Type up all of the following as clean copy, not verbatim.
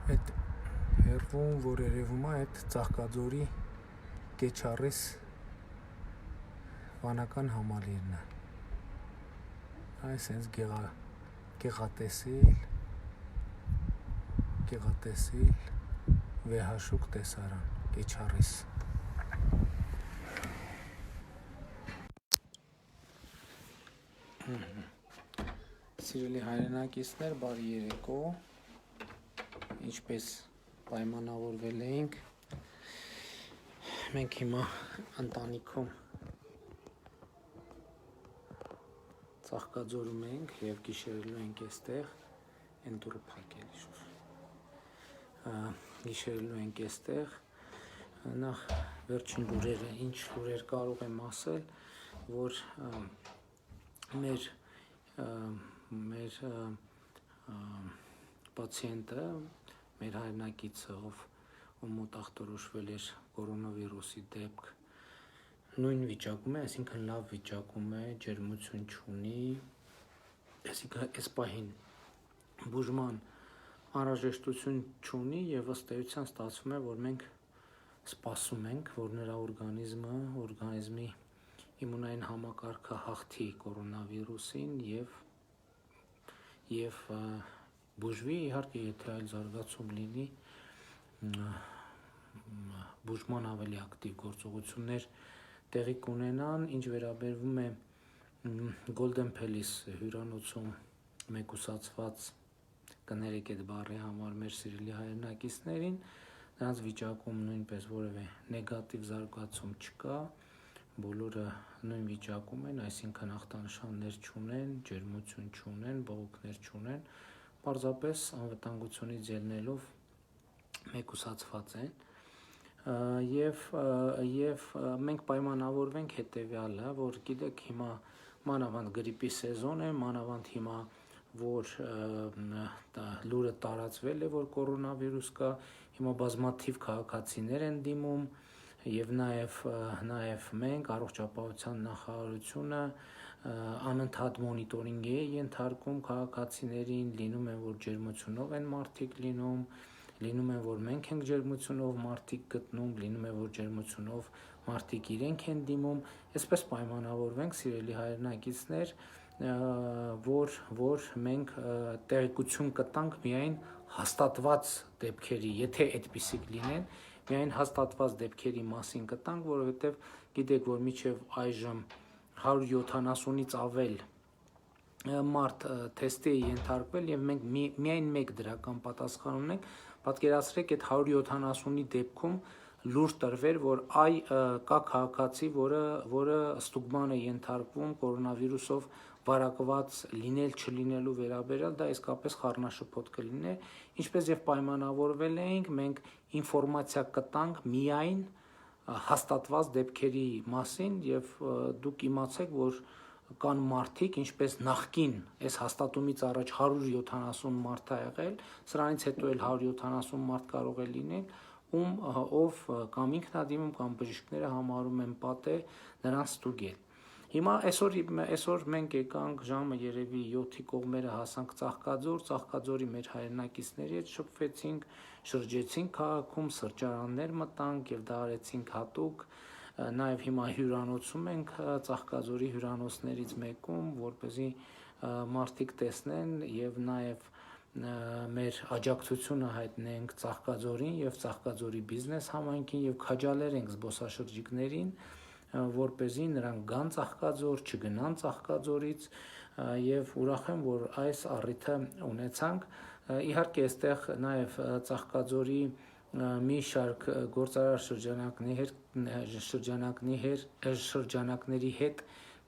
Այդ հերվում, որ երևում է, այդ Ծաղկաձորի Կեչառիս վանական համալիրն է։ Այս հենց գեղատեսիլ վեհաշուկ տեսարան Կեչառիս։ Սիրելի հայրենակիցներ, բարի երեկո։ Ինչպես պայմանավորվել էինք, մենք հիմա ընտանիքում Ծաղկաձորում ենք և գիշերելու ենք այստեղ, են դուրը փակելի շուր։ Գիշերելու ենք այստեղ, նախ վերջին լուրերը, ինչ լուրեր կարող եմ ասել, որ մեր պացիենտը, մեր հայրենակիցը, ով մոտ ախտորոշվել էր կորոնավիրուսի դեպք, նույն վիճակում է, այսինքն լավ վիճակում է, ջերմություն չունի, այսինքն այս պահին բուժման անհրաժեշտություն չունի և ըստ էության ստացվում է, որ մենք սպասում ենք, որ նրա օրգանիզմի իմունային համակարգը հաղթի կորոնավիրուսին և բուժվի, իհարկե, եթե այլ զարգացում լինի, բուժման ավելի ակտիվ գործողություններ տեղի կունենան, ինչ վերաբերվում է Golden Palace հյուրանոցում մեկուսացված, կներեք այդ բառի համար մեր սիրելի հայրենակիցներին, նրանց վիճակում նույնպես որևէ նեգատիվ զարգացում չկա, բոլորը նույն վիճակում են, այսինքն ախտանշաններ չունեն, ջերմություն չունեն, բողոքներ չունեն, պարզապես անվտանգությունից ելնելով մեկուսացված են և մենք պայմանավորվենք հետևյալը, որ գիտեք հիմա մանավանդ գրիպի սեզոն է, մանավանդ հիմա, որ լուրը տարածվել է, որ կորոնավիրուս կա, հիմա բազմաթիվ քաղաքացիներ են դիմում և նաև մենք, առողջապահության նախարարությունը անընդհատ մոնիտորինգի է ենթարկում քաղաքացիներին, լինում է, որ ջերմությունով են մարդիկ լինում, որ մենք ենք ջերմությունով մարդիկ գտնում, լինում է, որ ջերմությունով մարդիկ իրենք են դիմում, այսպես պայմանավորվենք, սիրելի հայրենակիցներ, որ մենք տեղեկություն կտանք միայն հաստատված դեպքերի, եթե այդպիսիք լինեն, միայն հաստատված դեպքերի մասին կտանք, որովհետև գիտեք, որ մինչև այժմ 170-ից ավել մարդ թեստի է ենթարկվել և մենք միայն մեկ դրական պատասխան ունենք, պատկերացրեք այդ 170-ի դեպքում լուր տրվեր, որ կա քաղաքացի, որը ստուգման է ենթարկվում կորոնավիրուսով վարակված լինել չլինելու վերաբերյալ, դա իսկապես խառնաշփոթ կլիներ, ինչպես և պայմանավորվել էինք, մենք ինֆորմացիա կտանք միայն հաստատված դեպքերի մասին և դուք իմացեք, որ կան մարդիկ, ինչպես նախկին այս հաստատումից առաջ 170 մարդ է եղել, սրանից հետո էլ 170 մարդ կարող է լինել, ով կամ ինքնադիմում կամ բժիշկները համարում են պատեհ նրանց ստուգել։ Հիմա այսօր մենք եկանք ժամը երևի 7-ի կողմերը հասանք Ծաղկաձորի մեր հայրենակիցների հետ շփվեցինք, շրջեցինք քաղաքում, սրճարաններ մտանք և դա արեցինք հատուկ, նաև հիմա հյուրանոցում ենք Ծաղկաձորի հյուրանոցներից մեկում, որպեսզի մարդիկ տեսնեն և նաև մեր աջակցությունը հայտնենք Ծաղկաձորին և Ծաղկաձորի բիզնես համայնքին և քաջալերենք զբոսաշրջիկներին, որպեսզի նրանք գան Ծաղկաձոր, չգնան Ծաղկաձորից և ուրախ եմ, որ այս առիթը ունեցանք, իհարկե այստեղ նաև Ծաղկաձորի մի շարք գործարար շրջանակների հետ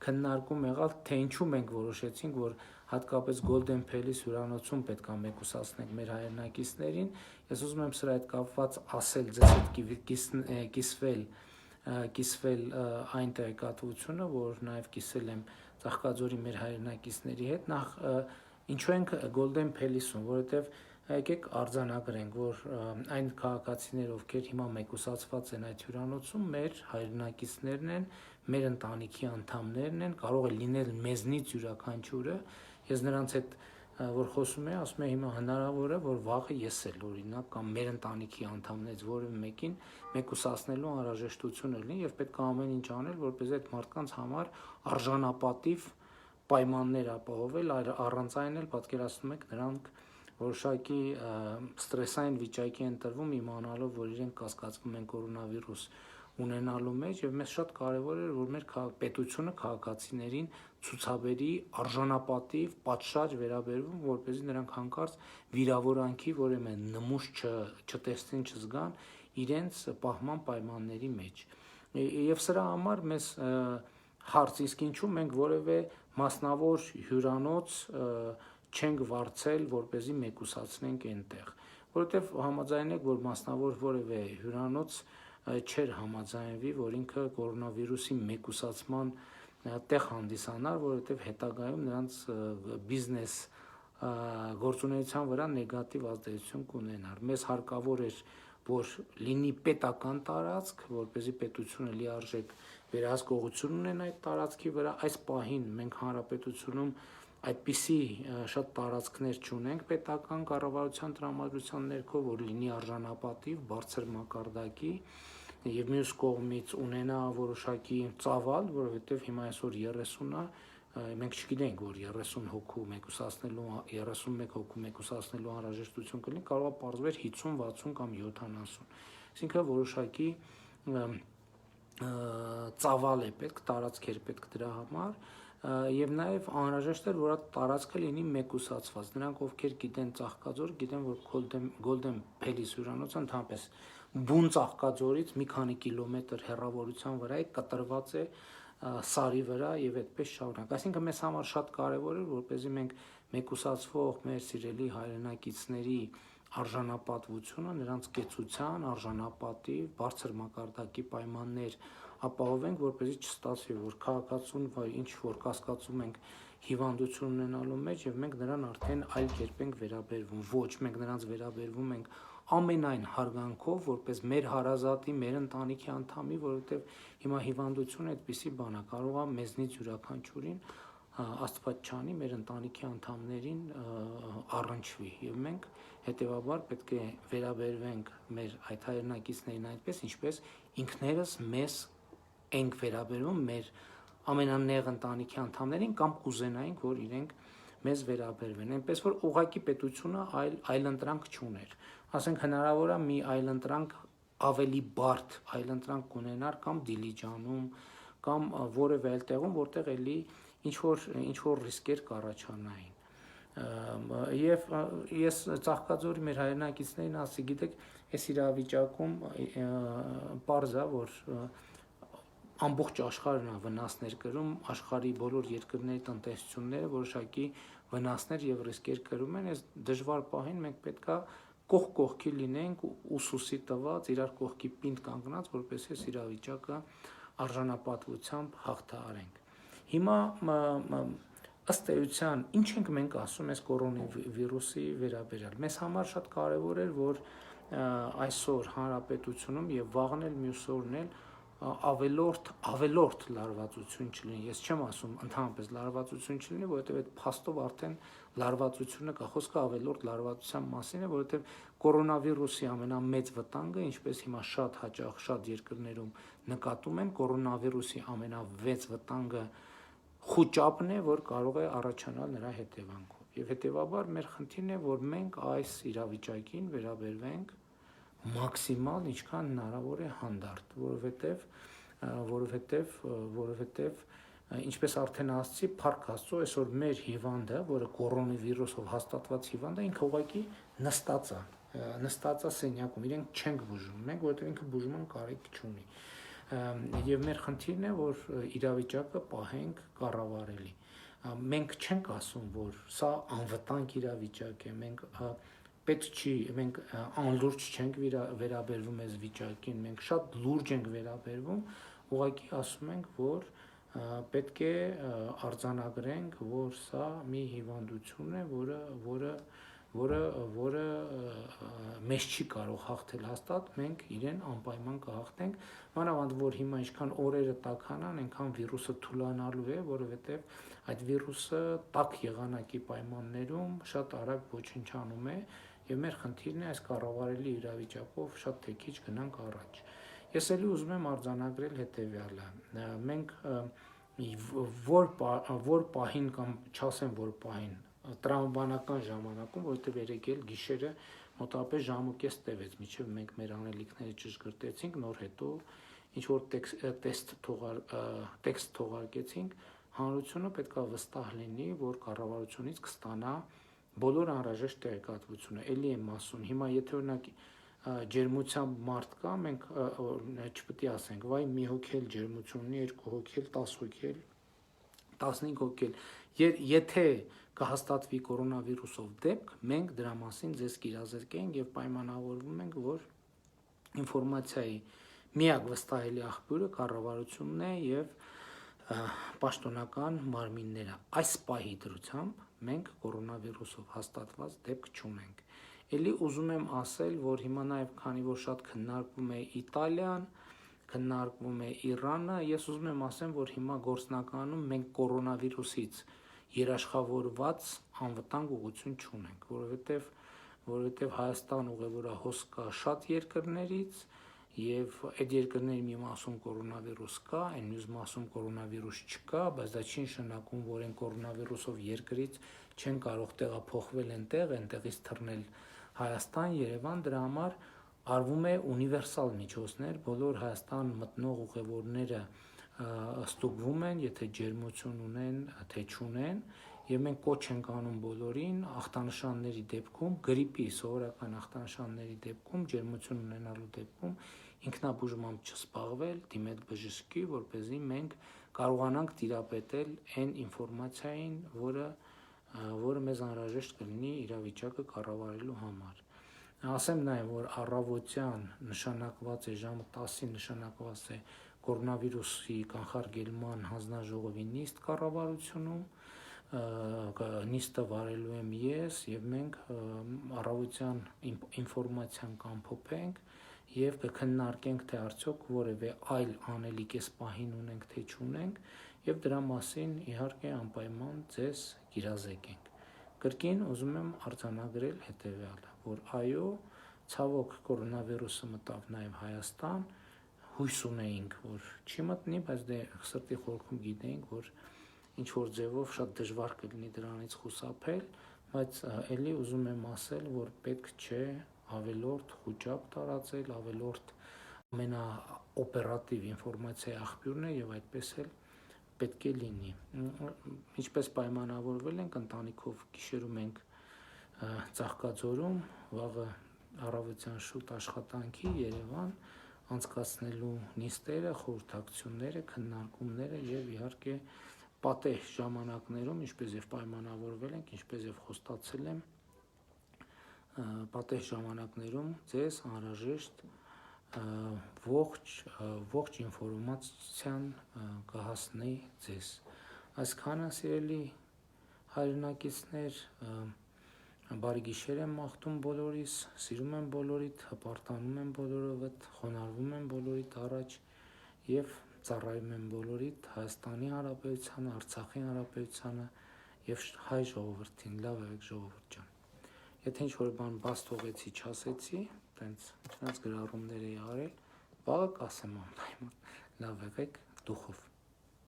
քննարկում եղավ, թե ինչու մենք որոշեցինք, որ հատկապես Golden Palace հյուրանոցում պետք է մեկուսացնենք մեր հայրենակիցներին, ես ուզում եմ սրա հետ կապված ասել, ձեզ հետ կիսվել այն տեղեկատվությունը, որ նաև կիսել եմ Ծաղկաձորի մեր հայրենակիցների հետ, նախ ինչու ենք Golden Palace-ում, որովհետև եկեք արձանագրենք, որ այն քաղաքացիներ, ովքեր հիմա մեկուսացված են այդ հյուրանոցում, մեր հայրենակիցներն են, մեր ընտանիքի անդամներն են, կարող է լինել մեզնից յուրաքանչյուրը, ես նրանց հետ որ խոսում է, ասում է հիմա հնարավոր է, որ վաղը ես էլ օրինակ կամ մեր ընտանիքի անդամներից որևէ մեկին մեկուսացնելու անհրաժեշտություն լինի եւ պետք է ամեն ինչ անել, որպեսզի այդ մարդկանց համար արժանապատիվ պայմաններ ապահովել, առանց այն էլ պատկերացնում եք նրանք որոշակի ստրեսային վիճակի են տրվում իմանալով, որ իրենք կասկածվում են կորոնավիրուս ունենալու մեջ եւ մեզ շատ կարեւոր էր, որ մեր պետությունը քաղաքացիներին ցուցաբերի արժանապատիվ պատշաճ վերաբերվում, որպեսզի նրանք հանկարծ վիրավորանքի որևէ նմուշ չտեսնեն, չզգան իրենց պահման պայմանների մեջ։ Եվ սրա համար մեզ հարց իսկ ինչու մենք որևէ մասնավոր հյուրանոց չենք վարձել, որպեսզի մեկուսացնենք այնտեղ, որովհետև համաձայն եք, որ մասնավոր որևէ հյուրանոց չէր համաձայնվի, որ ինքը կորոնավիրուսի մեկուսացման տեղ հանդիսանար, որովհետև հետագայում նրանց բիզնես գործունեության վրա նեգատիվ ազդեցություն կունենար։ Մեզ հարկավոր էր, որ լինի պետական տարածք, որպեսզի պետությունը լիարժեք վերահսկողություն ունենա այդ տարածքի վրա։ Այս պահին մենք հանրապետությունում այդպիսի շատ տարածքներ չունենք պետական կառավարության տրամադրության ներքո, որ լինի արժանապատիվ, բարձր մակարդակի եւ մյուս կողմից ունենա որոշակի ծավալ, որովհետեւ հիմա այսօր 30-ը մենք չգիտենք, որ 30 հոգու մեկուսացնելու 31 հոգու մեկուսացնելու անհրաժեշտություն կլինի, կարող է պարզվել 50, 60 կամ 70։ Այսինքն որոշակի ծավալ է պետք, տարածքեր պետք դրա համար եւ նաեւ անհրաժեշտ էր, որ այդ տարածքը լինի մեկուսացված։ Նրանք ովքեր գիտեն Ծաղկաձոր, գիտեն, որ Golden Palace հյուրանոցը ընդհանրապես բուն Ծաղկաձորից մի քանի կիլոմետր հեռավորության վրա է, կտրված է սարի վրա եւ այդպես շարունակ։ Այսինքն մեզ համար շատ կարեւոր է, որպեսզի մենք մեկուսացվող մեր սիրելի հայրենակիցների արժանապատվությունը, նրանց կեցության, արժանապատիվ, բարձր մակարդակի պայմաններ ապահովենք, որպեսզի չստացվի, որ քաղաքացուն ինչ որ կասկածում ենք հիվանդություն ունենալու մեջ եւ մենք նրան արդեն այլ կերպ ենք վերաբերվում։ Ոչ, մենք նրանց վերաբերվում ենք ամենայն հարգանքով, որպես մեր հարազատի, մեր ընտանիքի անդամի, որովհետեւ հիմա հիվանդությունը այդպիսի բան է, կարող է մեզնից յուրաքանչյուրին Աստված չանի մեր ընտանիքի անդամներին առնչվի եւ մենք հետեւաբար պետք է վերաբերվենք մեր այդ հայրենակիցներին այդպես, ինչպես ինքներս մեզ ենք վերաբերվում մեր ամենանեղ ընտանիքի անդամներին կամ կուզենայինք, որ իրենք մեզ վերաբերվեն, այնպես որ ուղղակի պետությունը այլընտրանք չուներ։ Ասենք հնարավոր է մի այլընտրանք ավելի բարդ այլընտրանք կունենար կամ Դիլիջանում կամ որևէ այլ տեղում, որտեղ էլի ինչ որ ռիսկեր կառաջանային։ Եվ ես Ծաղկաձորի մեր հայրենակիցներին ասի, գիտեք, այս իրավիճակում պարզ է, որ ամբողջ աշխարհն է վնասներ կրում, աշխարհի բոլոր երկրների տնտեսությունները որոշակի վնասներ եւ ռիսկեր կրում են, այս դժվար պահին մենք պետքա կողք կողքի լինենք, ուսուսի տված, իրար կողքի պինդ կանգնած, որպեսզի այս իրավիճակը արժանապատվությամբ հաղթահարենք։ Հիմա ըստ էության ինչ ենք մենք ասում այս կորոնավիրուսի վերաբերյալ։ Մեզ համար շատ կարևոր էր, որ այսօր հանրապետությունում եւ վաղն էլ մյուս օրն էլ ավելորդ լարվածություն չլինի։ Ես չեմ ասում ընդհանրապես լարվածություն չլինի, որովհետև այդ փաստով արդեն լարվածությունը կա, խոսքը ավելորդ լարվածության մասին է, որովհետև կորոնավիրուսի ամենամեծ վտանգը, ինչպես հիմա շատ հաճախ շատ երկրներում նկատում են, կորոնավիրուսի ամենավեծ վտանգը խուճապն է, որ կարող է առաջանալ նրա հետևանքով։ Եվ հետևաբար մեր խնդիրն է, որ մենք այս իրավիճակին վերաբերվենք մաքսիմալ ինչքան հնարավոր է հանդարտ, որովհետև ինչպես արդեն ասացի, Փառք Աստծո, այսօր մեր հիվանդը, որը կորոնավիրուսով հաստատված հիվանդ է, ինքը ուղղակի նստած է սենյակում, իրենք չենք բուժում, մենք որովհետև ինքը բուժման կարիք չունի։ Եվ մեր խնդիրն է, որ իրավիճակը պահենք կառավարելի։ Մենք չենք ասում, որ սա անվտանգ իրավիճակ է, պետք չի, մենք անլուրջ չենք վերաբերվում այս վիճակին, մենք շատ լուրջ ենք վերաբերվում, ուղղակի ասում ենք, որ պետք է արձանագրենք, որ սա մի հիվանդություն է, որը որը մեզ չի կարող հաղթել հաստատ, մենք իրեն անպայման կհաղթենք, մանավանդ որ հիմա ինչքան օրերը տաքանան, այնքան վիրուսը թուլանալու է, որովհետև այդ վիրուսը տաք եղանակի պայմաններում շատ արագ ոչնչանում է, եւ մեր խնդիրն է այս կառավարելի իրավիճակով շատ թե քիչ գնանք առաջ։ Ես էլի ուզում եմ արձանագրել հետեւյալը. մենք որ պահին կամ չասեմ որ պահին տրամաբանական ժամանակում, որովհետև երեկ էլ գիշերը մոտավորապես ժամուկես տևեց, մինչև մենք մեր անելիքները ճշգրտեցինք, նոր հետո ինչ որ տեքստ թողարկեցինք, հանրությունը պետք է վստահ լինի, որ կառավարությունից կստանա բոլոր անհրաժեշտ տեղեկատվությունը։ Էլի եմ ասում, հիմա եթե օրինակ ջերմությամբ մարդ կա, մենք չպետք է ասենք, վայ մի հոգի էլ ջերմություն ունի, երկու հոգի էլ, 10 հոգի էլ, 15 հոգի էլ, եթե կհաստատվի կորոնավիրուսով դեպք, մենք դրա մասին ձեզ կիրազեկենք եւ պայմանավորվում ենք, որ ինֆորմացիայի միակ վստահելի աղբյուրը կառավարությունն է եւ պաշտոնական մարմինները։ Այս պահի դրությամբ մենք կորոնավիրուսով հաստատված դեպք չունենք։ Էլի ուզում եմ ասել, որ հիմա նաեւ քանի որ շատ քննարկվում է Իտալիան, քննարկվում է Իրանը, ես ուզում եմ ասեմ, որ հիմա գործնականում մենք կորոնավիրուսից երաշխավորված անվտանգ ուղղություն չունենք, որովհետև Հայաստան ուղևորահոս կա շատ երկրներից եւ այդ երկրների մի մասում կորոնավիրուս կա, այն մյուս մասում կորոնավիրուս չկա, բայց դա չի նշանակում, որ այն կորոնավիրուսով երկրից չեն կարող տեղափոխվել այնտեղից թռնել Հայաստան, Երևան, դրա համար արվում է ունիվերսալ միջոցներ, բոլոր Հայաստան մտնող ուղևորները ստուգվում են, եթե ջերմություն ունեն, թե չունեն, եւ մենք կոչ ենք անում բոլորին ախտանշանների դեպքում, գրիպի սովորական ախտանշանների դեպքում, ջերմություն ունենալու դեպքում ինքնաբուժմամբ չսպաղվել, դիմել բժշկի, որպեսզի մենք կարողանանք տիրապետել այն ինֆորմացիային, որը մեզ անհրաժեշտ կլինի իրավիճակը կառավարելու համար։ Ասեմ նաև, որ առավոտյան նշանակված է ժամը 10-ին նշանակված է կորոնավիրուսի կանխարգելման հանձնաժողովի նիստ կառավարությունում, նիստը վարելու եմ ես եւ մենք առավոտյան ինֆորմացիան կամփոփենք եւ կքննարկենք, թե արդյոք որևէ այլ անելիք էս պահին ունենք, թե չունենք եւ դրա մասին իհարկե անպայման ձեզ կիրազեկենք։ Կրկին ուզում եմ արձանագրել հետեւյալը, որ այո, ցավոք կորոնավիրուսը մտավ նաեւ Հայաստան, հույս ունեինք, որ չի մտնի, բայց դե սրտի խորքում գիտեինք, որ ինչ որ ձևով շատ դժվար կլինի դրանից խուսափել, բայց ելի ուզում եմ ասել, որ պետք չէ ավելորդ խոճապ տարածել, ավելորդ ամենաօպերատիվ ինֆորմացիայի աղբյուրն է եւ այդպես էլ պետք է լինի։ Ինչպես պայմանավորվել ենք ընտանիքով գիշերում ենք Ծաղկաձորում, վաղը առավոտյան շուտ աշխատանքի Երևան անցկացնելու նիստերը, խորհրդակցությունները, քննարկումները եւ իհարկե պատեհ ժամանակներում, ինչպես եւ պայմանավորվել ենք, ինչպես եւ խոստացել եմ, պատեհ ժամանակներում ձեզ անհրաժեշտ ողջ ինֆորմացիան կհասնի ձեզ։ Այսքանը սիրելի հայրենակիցներ, բարի գիշեր եմ մաղթում բոլորիս, սիրում եմ բոլորիդ, հպարտանում եմ բոլորովդ, խոնարհվում եմ բոլորիդ առաջ եւ ծառայում եմ բոլորիդ Հայաստանի Հանրապետությանը, Արցախի Հանրապետությանը եւ հայ ժողովրդին, լավ եղեք ժողովուրդ ջան։ Եթե ինչ որ բան բաց թողեցի, չասեցի, տենց չնայած գրառումներ էի արել, վաղը կասեմ անպայման, լավ եղեք դուխով։